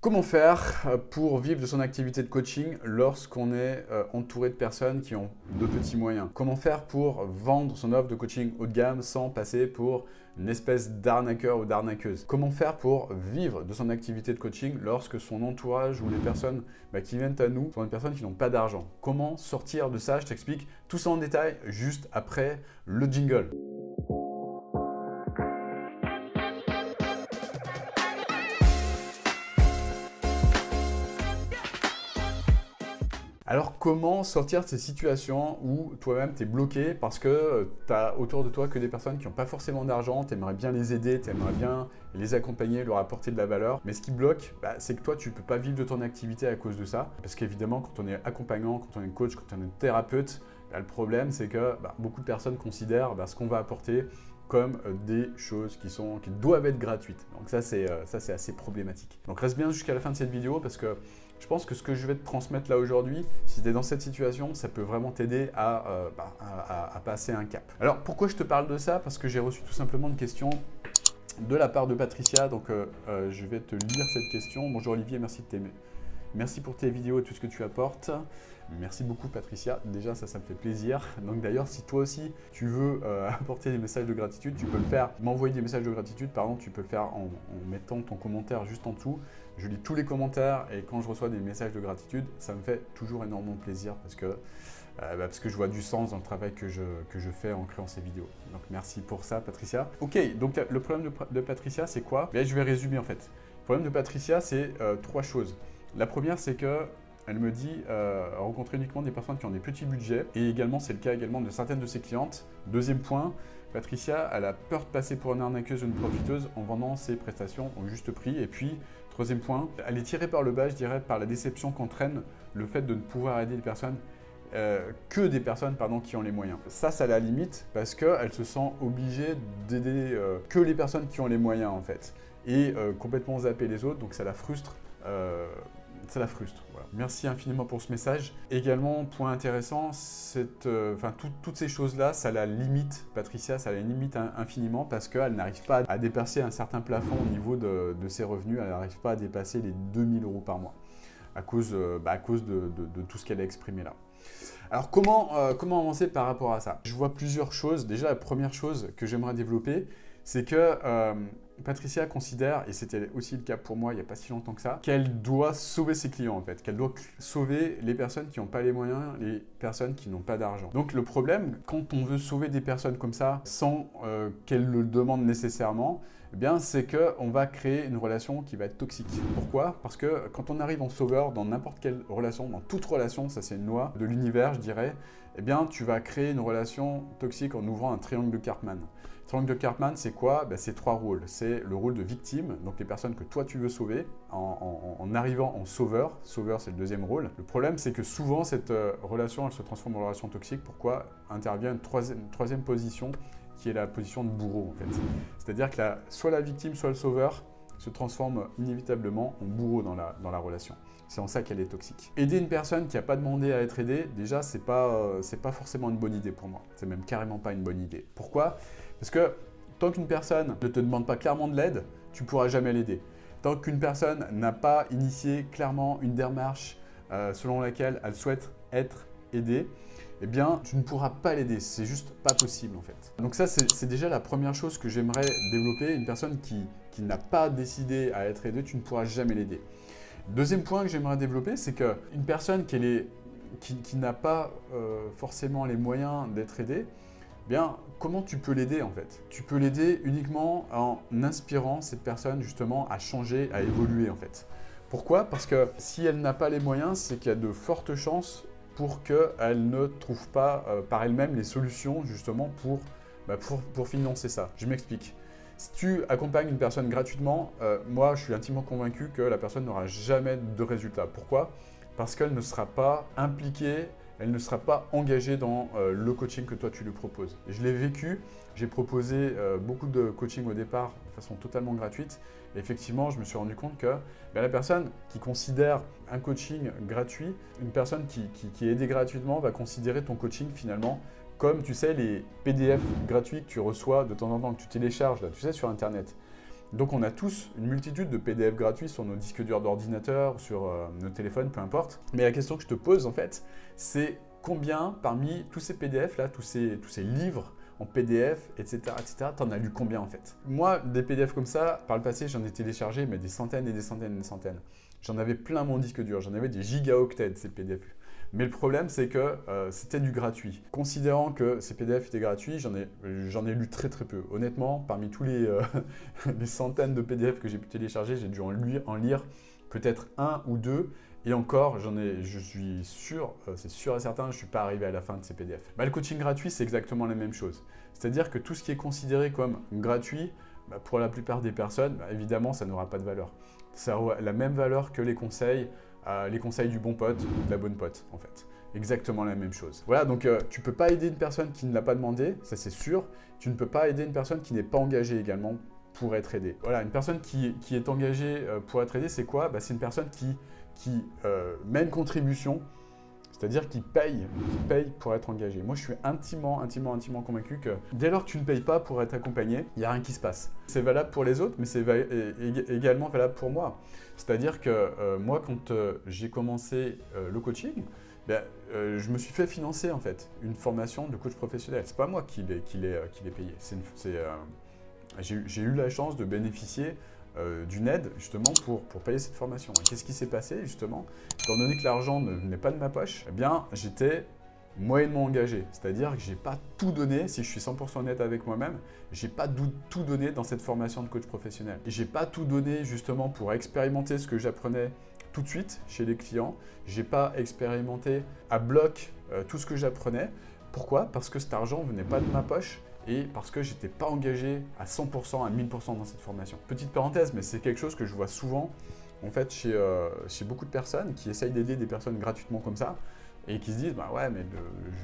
Comment faire pour vivre de son activité de coaching lorsqu'on est entouré de personnes qui ont de petits moyens? Comment faire pour vendre son offre de coaching haut de gamme sans passer pour une espèce d'arnaqueur ou d'arnaqueuse? Comment faire pour vivre de son activité de coaching lorsque son entourage ou les personnes qui viennent à nous sont des personnes qui n'ont pas d'argent? Comment sortir de ça? Je t'explique tout ça en détail juste après le jingle. Alors comment sortir de ces situations où toi-même tu es bloqué parce que tu as autour de toi que des personnes qui n'ont pas forcément d'argent, tu aimerais bien les aider, tu aimerais bien les accompagner, leur apporter de la valeur, mais ce qui bloque, c'est que toi tu ne peux pas vivre de ton activité à cause de ça, parce qu'évidemment quand on est accompagnant, quand on est coach, quand on est thérapeute, le problème c'est que beaucoup de personnes considèrent ce qu'on va apporter comme des choses qui doivent être gratuites. Donc ça c'est assez problématique. Donc reste bien jusqu'à la fin de cette vidéo parce que je pense que ce que je vais te transmettre là aujourd'hui, si tu es dans cette situation, ça peut vraiment t'aider à passer un cap. Alors pourquoi je te parle de ça? Parce que j'ai reçu tout simplement une question de la part de Patricia, donc je vais te lire cette question. Bonjour Olivier, merci pour tes vidéos et tout ce que tu apportes. Merci beaucoup Patricia, déjà ça me fait plaisir. Donc d'ailleurs si toi aussi tu veux apporter des messages de gratitude, tu peux le faire, m'envoyer des messages de gratitude, pardon, tu peux le faire en mettant ton commentaire juste en dessous. Je lis tous les commentaires et quand je reçois des messages de gratitude, ça me fait toujours énormément plaisir parce que je vois du sens dans le travail que je fais en créant ces vidéos. Donc merci pour ça Patricia. Ok, donc le problème de Patricia c'est quoi? Je vais résumer en fait. Le problème de Patricia c'est trois choses. La première c'est que elle me dit rencontrer uniquement des personnes qui ont des petits budgets et également c'est le cas également de certaines de ses clientes. Deuxième point, Patricia elle a peur de passer pour une arnaqueuse ou une profiteuse en vendant ses prestations au juste prix. Et puis troisième point, elle est tirée par le bas, je dirais, par la déception qu'entraîne le fait de ne pouvoir aider les personnes que des personnes qui ont les moyens. Ça la limite parce qu'elle se sent obligée d'aider que les personnes qui ont les moyens en fait et complètement zapper les autres, donc ça la frustre. Voilà. Merci infiniment pour ce message. Également, point intéressant, toutes ces choses-là, ça la limite, Patricia, ça la limite infiniment parce qu'elle n'arrive pas à dépasser un certain plafond au niveau de ses revenus, elle n'arrive pas à dépasser les 2000 € par mois à cause de tout ce qu'elle a exprimé là. Alors comment avancer par rapport à ça? Je vois plusieurs choses. Déjà, la première chose que j'aimerais développer, c'est que Patricia considère, et c'était aussi le cas pour moi il n'y a pas si longtemps que ça, qu'elle doit sauver ses clients en fait, qu'elle doit sauver les personnes qui n'ont pas les moyens, les personnes qui n'ont pas d'argent. Donc le problème, quand on veut sauver des personnes comme ça, sans qu'elles le demandent nécessairement, c'est qu'on va créer une relation qui va être toxique. Pourquoi? Parce que quand on arrive en sauveur, dans n'importe quelle relation, dans toute relation, ça c'est une loi de l'univers je dirais, tu vas créer une relation toxique en ouvrant un triangle de Karpman. Le triangle de Karpman, c'est quoi? C'est trois rôles. C'est le rôle de victime, donc les personnes que toi tu veux sauver, en arrivant en sauveur. Sauveur, c'est le deuxième rôle. Le problème, c'est que souvent, cette relation, elle se transforme en relation toxique. Pourquoi? Intervient une troisième position, qui est la position de bourreau, en fait. C'est-à-dire que soit la victime, soit le sauveur se transforme inévitablement en bourreau dans la relation. C'est en ça qu'elle est toxique. Aider une personne qui n'a pas demandé à être aidée, déjà, c'est pas forcément une bonne idée pour moi. C'est même carrément pas une bonne idée. Pourquoi? Parce que tant qu'une personne ne te demande pas clairement de l'aide, tu ne pourras jamais l'aider. Tant qu'une personne n'a pas initié clairement une démarche selon laquelle elle souhaite être aidée, tu ne pourras pas l'aider. C'est juste pas possible en fait. Donc ça, c'est déjà la première chose que j'aimerais développer. Une personne qui n'a pas décidé à être aidée, tu ne pourras jamais l'aider. Deuxième point que j'aimerais développer, c'est qu'une personne qui n'a pas forcément les moyens d'être aidée, comment tu peux l'aider en fait? Tu peux l'aider uniquement en inspirant cette personne justement à changer, à évoluer en fait. Pourquoi? Parce que si elle n'a pas les moyens, c'est qu'il y a de fortes chances pour qu'elle ne trouve pas par elle-même les solutions justement pour financer ça. Je m'explique. Si tu accompagnes une personne gratuitement, moi je suis intimement convaincu que la personne n'aura jamais de résultat. Pourquoi? Parce qu'elle ne sera pas impliquée, elle ne sera pas engagée dans le coaching que toi tu lui proposes. Et je l'ai vécu, j'ai proposé beaucoup de coaching au départ de façon totalement gratuite. Et effectivement, je me suis rendu compte que la personne qui considère un coaching gratuit, une personne qui est aidée gratuitement va considérer ton coaching finalement comme tu sais les PDF gratuits que tu reçois de temps en temps, que tu télécharges là, tu sais, sur internet. Donc on a tous une multitude de PDF gratuits sur nos disques durs d'ordinateur, sur nos téléphones, peu importe. Mais la question que je te pose en fait, c'est combien parmi tous ces PDF là, tous ces livres en PDF, etc., t'en as lu combien en fait? Moi, des PDF comme ça, par le passé, j'en ai téléchargé, mais des centaines et des centaines et des centaines. J'en avais plein mon disque dur, j'en avais des gigaoctets de ces PDF. Mais le problème, c'est que c'était du gratuit. Considérant que ces PDF étaient gratuits, j'en ai lu très très peu. Honnêtement, parmi tous les, les centaines de PDF que j'ai pu télécharger, j'ai dû en lire peut-être un ou deux. Et encore, je suis sûr, c'est sûr et certain, je ne suis pas arrivé à la fin de ces PDF. Bah, le coaching gratuit, c'est exactement la même chose. C'est-à-dire que tout ce qui est considéré comme gratuit, bah, pour la plupart des personnes, bah, évidemment, ça n'aura pas de valeur. Ça aura la même valeur que les conseils du bon pote ou de la bonne pote, en fait. Exactement la même chose. Voilà, donc tu ne peux pas aider une personne qui ne l'a pas demandé, ça c'est sûr. Tu ne peux pas aider une personne qui n'est pas engagée également pour être aidée. Voilà, une personne qui est engagée pour être aidée, c'est quoi? Bah, c'est une personne qui met une contribution, c'est-à-dire qui paye pour être engagé. Moi, je suis intimement convaincu que dès lors que tu ne payes pas pour être accompagné, il n'y a rien qui se passe. C'est valable pour les autres, mais c'est également valable pour moi. C'est-à-dire que moi, quand j'ai commencé le coaching, ben, je me suis fait financer en fait une formation de coach professionnel. C'est pas moi qui l'ai payé. J'ai eu la chance de bénéficier d'une aide justement pour payer cette formation. Et qu'est-ce qui s'est passé justement? Étant donné que l'argent ne venait pas de ma poche, eh bien j'étais moyennement engagé. C'est-à-dire que je n'ai pas tout donné, si je suis 100% honnête avec moi-même, je n'ai pas tout donné dans cette formation de coach professionnel. Et je n'ai pas tout donné justement pour expérimenter ce que j'apprenais tout de suite chez les clients. Je n'ai pas expérimenté à bloc tout ce que j'apprenais. Pourquoi? Parce que cet argent ne venait pas de ma poche. Et parce que je n'étais pas engagé à 100%, à 1000% dans cette formation. Petite parenthèse, mais c'est quelque chose que je vois souvent en fait, chez beaucoup de personnes qui essayent d'aider des personnes gratuitement comme ça et qui se disent bah ouais, mais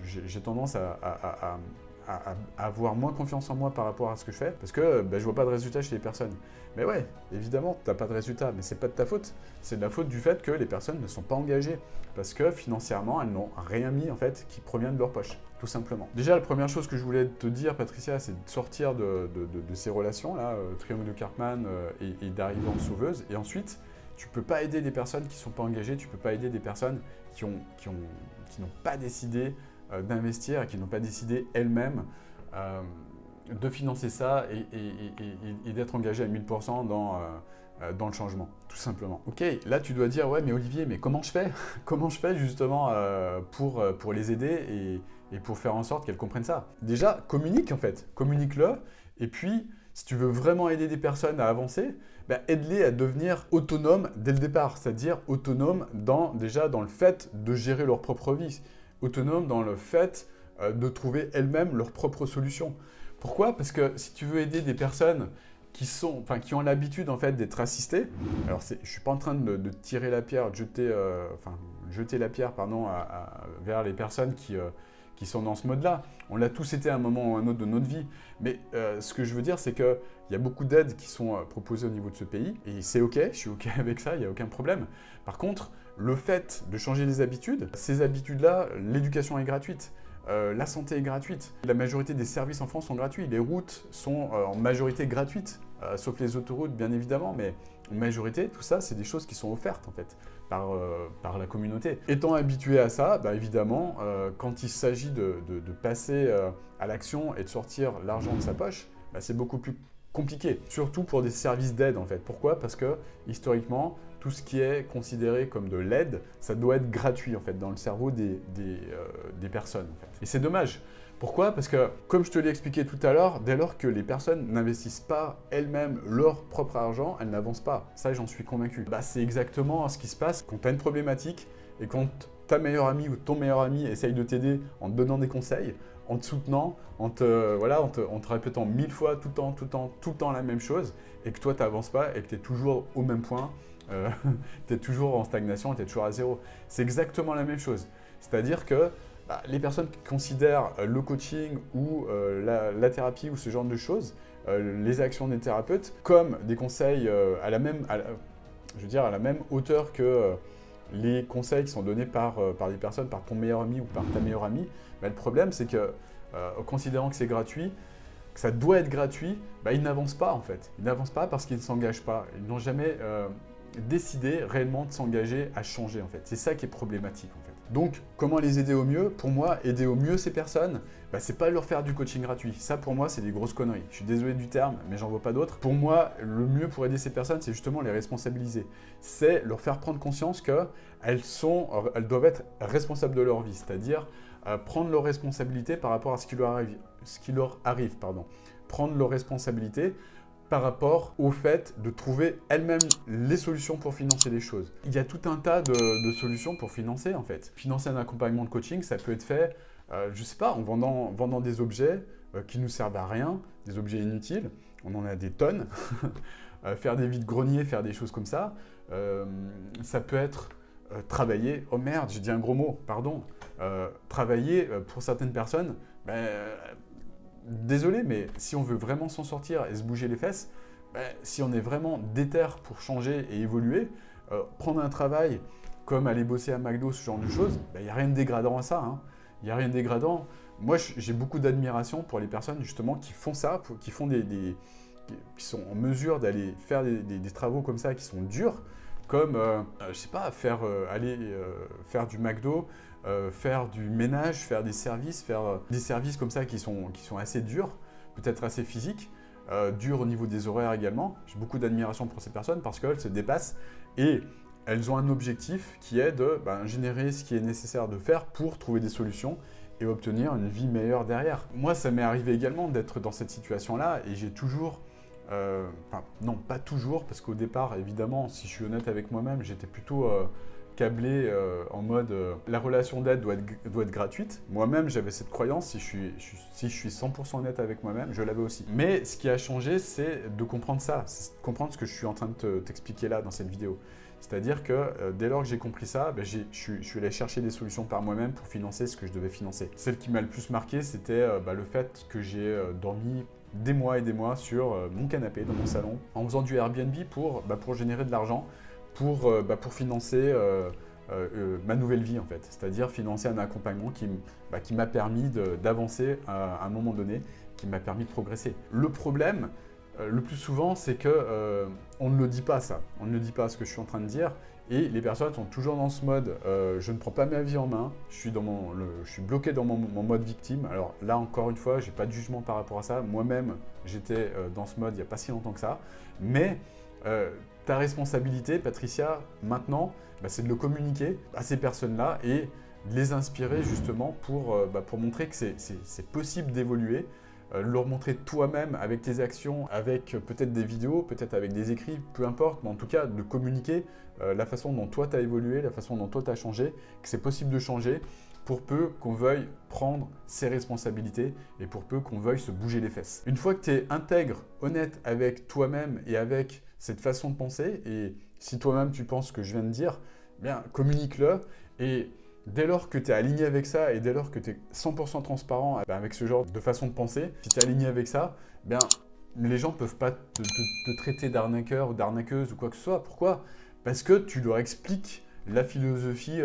j'ai tendance à avoir moins confiance en moi par rapport à ce que je fais parce que bah, je vois pas de résultat chez les personnes. Mais ouais, évidemment, tu n'as pas de résultat, mais c'est pas de ta faute. C'est de la faute du fait que les personnes ne sont pas engagées parce que financièrement, elles n'ont rien mis en fait qui provient de leur poche. Tout simplement. Déjà, la première chose que je voulais te dire, Patricia, c'est de sortir de ces relations-là, triangle de Karpman et d'arriver en sauveuse. Et ensuite, tu ne peux pas aider des personnes qui ne sont pas engagées, tu ne peux pas aider des personnes qui n'ont pas décidé d'investir et qui n'ont pas décidé elles-mêmes de financer ça et d'être engagées à 1000% dans le changement, tout simplement. Ok, là tu dois dire, ouais mais Olivier, mais comment je fais? Comment je fais justement pour les aider et pour faire en sorte qu'elles comprennent ça? Déjà, communique en fait, communique-le. Et puis, si tu veux vraiment aider des personnes à avancer, bah, aide-les à devenir autonomes dès le départ. C'est-à-dire autonomes déjà dans le fait de gérer leur propre vie. Autonomes dans le fait de trouver elles-mêmes leurs propres solutions. Pourquoi? Parce que si tu veux aider des personnes qui ont l'habitude en fait d'être assistées, alors je ne suis pas en train de tirer la pierre, jeter la pierre vers les personnes qui sont dans ce mode-là. On l'a tous été à un moment ou à un autre de notre vie. Mais ce que je veux dire, c'est qu'il y a beaucoup d'aides qui sont proposées au niveau de ce pays. Et c'est OK, je suis OK avec ça, il n'y a aucun problème. Par contre, le fait de changer les habitudes, ces habitudes-là, l'éducation est gratuite. La santé est gratuite. La majorité des services en France sont gratuits. Les routes sont en majorité gratuites, sauf les autoroutes, bien évidemment. Mais en majorité, tout ça, c'est des choses qui sont offertes, en fait, par la communauté. Étant habitué à ça, bah, évidemment, quand il s'agit de passer à l'action et de sortir l'argent de sa poche, bah, c'est beaucoup plus compliqué. Surtout pour des services d'aide, en fait. Pourquoi? Parce que, historiquement, tout ce qui est considéré comme de l'aide, ça doit être gratuit, en fait, dans le cerveau des personnes, en fait. Et c'est dommage. Pourquoi? Parce que, comme je te l'ai expliqué tout à l'heure, dès lors que les personnes n'investissent pas elles-mêmes leur propre argent, elles n'avancent pas. Ça, j'en suis convaincu. Bah, c'est exactement ce qui se passe quand tu as une problématique et quand ta meilleure amie ou ton meilleur ami essaye de t'aider en te donnant des conseils, en te soutenant, en te répétant 1000 fois tout le temps la même chose, et que toi, tu n'avances pas et que tu es toujours au même point, tu es toujours en stagnation, tu es toujours à zéro. C'est exactement la même chose. C'est-à-dire que les personnes qui considèrent le coaching ou la thérapie ou ce genre de choses, les actions des thérapeutes, comme des conseils à la même hauteur que les conseils qui sont donnés par des personnes, par ton meilleur ami ou par ta meilleure amie, bah, le problème c'est que, considérant que c'est gratuit, que ça doit être gratuit, bah, ils n'avancent pas en fait. Ils n'avancent pas parce qu'ils ne s'engagent pas. Ils n'ont jamais décidé réellement de s'engager à changer en fait. C'est ça qui est problématique en fait. Donc, comment les aider au mieux? Pour moi, aider au mieux ces personnes, bah, c'est pas leur faire du coaching gratuit. Ça, pour moi, c'est des grosses conneries. Je suis désolé du terme, mais j'en vois pas d'autres. Pour moi, le mieux pour aider ces personnes, c'est justement les responsabiliser. C'est leur faire prendre conscience qu'elles doivent être responsables de leur vie, c'est-à-dire prendre leurs responsabilités par rapport à ce qui leur arrive. Prendre leurs responsabilités par rapport au fait de trouver elles-mêmes les solutions pour financer les choses. Il y a tout un tas de solutions pour financer en fait. Financer un accompagnement de coaching, ça peut être fait, je sais pas, en vendant des objets qui nous servent à rien, des objets inutiles, on en a des tonnes, faire des vides-greniers, faire des choses comme ça. Ça peut être travailler, oh merde, j'ai dit un gros mot, pardon, travailler pour certaines personnes, désolé, mais si on veut vraiment s'en sortir et se bouger les fesses, si on est vraiment déter pour changer et évoluer, prendre un travail comme aller bosser à McDo, ce genre de choses, il n'y a rien de dégradant à ça. Il n'y a rien de dégradant. Moi, j'ai beaucoup d'admiration pour les personnes justement qui font ça, qui sont en mesure d'aller faire des travaux comme ça qui sont durs, comme, je sais pas, aller faire du McDo, faire du ménage, faire des services comme ça qui sont assez durs, peut-être assez physiques, durs au niveau des horaires également. J'ai beaucoup d'admiration pour ces personnes parce qu'elles se dépassent et elles ont un objectif qui est de générer ce qui est nécessaire de faire pour trouver des solutions et obtenir une vie meilleure derrière. Moi, ça m'est arrivé également d'être dans cette situation-là et j'ai toujours... non, pas toujours, parce qu'au départ, évidemment, si je suis honnête avec moi-même, j'étais plutôt câblé en mode la relation d'aide doit être gratuite. Moi-même, j'avais cette croyance, si je suis 100% honnête avec moi-même, je l'avais aussi. Mais ce qui a changé, c'est de comprendre ça, c'est de comprendre ce que je suis en train de t'expliquer là dans cette vidéo. C'est-à-dire que dès lors que j'ai compris ça, je suis allé chercher des solutions par moi-même pour financer ce que je devais financer. Celle qui m'a le plus marqué, c'était le fait que j'ai dormi des mois et des mois sur mon canapé dans mon salon en faisant du Airbnb pour générer de l'argent, pour financer ma nouvelle vie en fait. C'est-à-dire financer un accompagnement qui m'a permis d'avancer à un moment donné, qui m'a permis de progresser. Le problème, le plus souvent, c'est que on ne le dit pas ça. On ne le dit pas ce que je suis en train de dire. Et les personnes sont toujours dans ce mode je ne prends pas ma vie en main, je suis bloqué dans mon mode victime. Alors là, encore une fois, je n'ai pas de jugement par rapport à ça. Moi-même, j'étais dans ce mode il n'y a pas si longtemps que ça. Mais ta responsabilité, Patricia, maintenant, c'est de le communiquer à ces personnes-là et de les inspirer justement pour montrer que c'est possible d'évoluer. Leur montrer toi-même avec tes actions, avec peut-être des vidéos, peut-être avec des écrits, peu importe, mais en tout cas de communiquer la façon dont toi tu as évolué, la façon dont toi tu as changé, que c'est possible de changer pour peu qu'on veuille prendre ses responsabilités et pour peu qu'on veuille se bouger les fesses. Une fois que tu es intègre, honnête avec toi-même et avec cette façon de penser, et si toi-même tu penses ce que je viens de dire, bien communique-le et dès lors que tu es aligné avec ça et dès lors que tu es 100% transparent avec ce genre de façon de penser, si tu es aligné avec ça, les gens ne peuvent pas te traiter d'arnaqueur ou d'arnaqueuse ou quoi que ce soit. Pourquoi? Parce que tu leur expliques la philosophie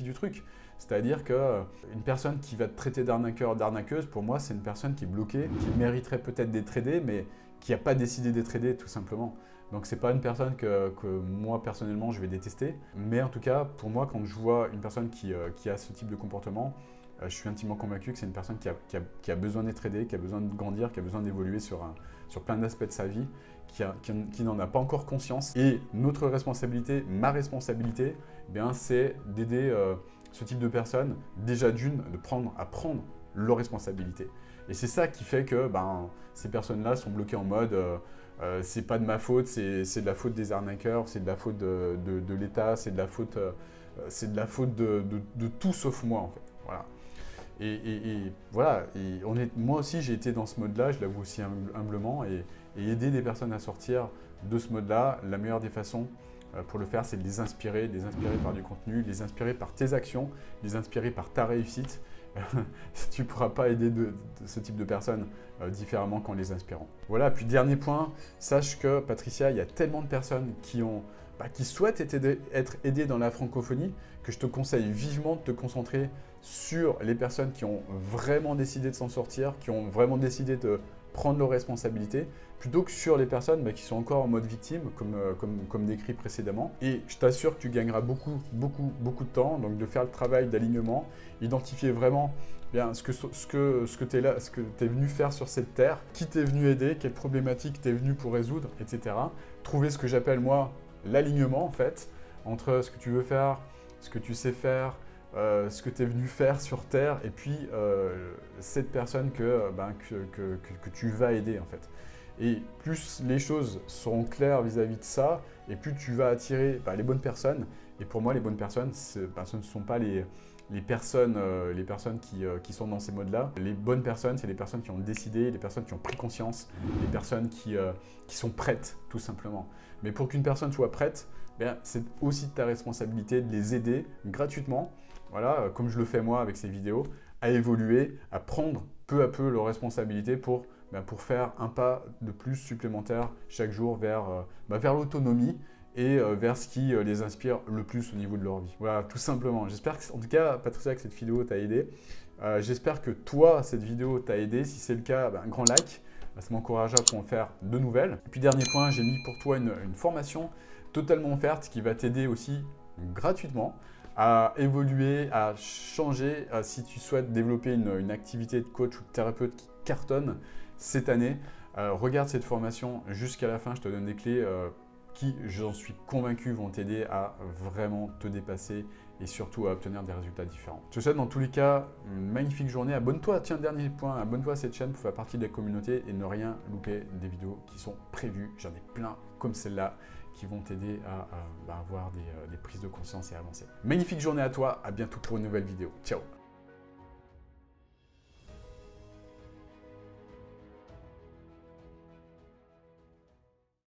du truc. C'est-à-dire qu'une personne qui va te traiter d'arnaqueur ou d'arnaqueuse, pour moi, c'est une personne qui est bloquée, qui mériterait peut-être d'être aidée, mais qui n'a pas décidé d'être aidée tout simplement. Donc c'est pas une personne que moi personnellement je vais détester, mais en tout cas pour moi quand je vois une personne qui a ce type de comportement, je suis intimement convaincu que c'est une personne qui a besoin d'être aidée, qui a besoin de grandir, qui a besoin d'évoluer sur plein d'aspects de sa vie, qui n'en a pas encore conscience. Et notre responsabilité, ma responsabilité, c'est d'aider ce type de personnes, déjà à prendre leurs responsabilités. Et c'est ça qui fait que ces personnes-là sont bloquées en mode c'est pas de ma faute, c'est de la faute des arnaqueurs, c'est de la faute de l'État, c'est de la faute de tout sauf moi en fait. Voilà. Et voilà, moi aussi j'ai été dans ce mode-là, je l'avoue aussi humblement, et aider des personnes à sortir de ce mode-là, la meilleure des façons pour le faire, c'est de les inspirer par du contenu, les inspirer par tes actions, les inspirer par ta réussite. Tu ne pourras pas aider ce type de personnes différemment qu'en les inspirant. Voilà, puis dernier point, sache que Patricia, il y a tellement de personnes qui ont qui souhaitent être aidés dans la francophonie, que je te conseille vivement de te concentrer sur les personnes qui ont vraiment décidé de s'en sortir, qui ont vraiment décidé de prendre leurs responsabilités, plutôt que sur les personnes qui sont encore en mode victime, comme décrit précédemment. Et je t'assure que tu gagneras beaucoup de temps, donc de faire le travail d'alignement, identifier vraiment bien ce que tu es venu faire sur cette terre, qui t'est venu aider, quelles problématiques tu es venu pour résoudre, etc. Trouver ce que j'appelle moi l'alignement en fait, entre ce que tu veux faire, ce que tu sais faire, ce que tu es venu faire sur Terre, et puis cette personne que tu vas aider en fait. Et plus les choses seront claires vis-à-vis de ça, et plus tu vas attirer les bonnes personnes. Et pour moi, les bonnes personnes, ce ne sont pas les personnes qui sont dans ces modes-là. Les bonnes personnes, c'est les personnes qui ont décidé, les personnes qui ont pris conscience, les personnes qui sont prêtes, tout simplement. Mais pour qu'une personne soit prête, c'est aussi de ta responsabilité de les aider gratuitement, voilà, comme je le fais moi avec ces vidéos, à évoluer, à prendre peu à peu leurs responsabilités pour faire un pas de plus supplémentaire chaque jour vers l'autonomie et vers ce qui les inspire le plus au niveau de leur vie. Voilà, tout simplement. J'espère en tout cas, Patricia, que cette vidéo t'a aidé. J'espère que toi, cette vidéo t'a aidé. Si c'est le cas, un grand like. Ça m'encouragera pour en faire de nouvelles. Et puis dernier point, j'ai mis pour toi une formation totalement offerte qui va t'aider aussi gratuitement à évoluer, à changer. Si tu souhaites développer une activité de coach ou de thérapeute qui cartonne cette année, regarde cette formation jusqu'à la fin. Je te donne des clés qui, j'en suis convaincu, vont t'aider à vraiment te dépasser et surtout à obtenir des résultats différents. Je te souhaite dans tous les cas une magnifique journée. Abonne-toi, tiens, dernier point, abonne-toi à cette chaîne pour faire partie de la communauté et ne rien louper des vidéos qui sont prévues. J'en ai plein comme celle-là qui vont t'aider à avoir des prises de conscience et avancer. Magnifique journée à toi, à bientôt pour une nouvelle vidéo. Ciao!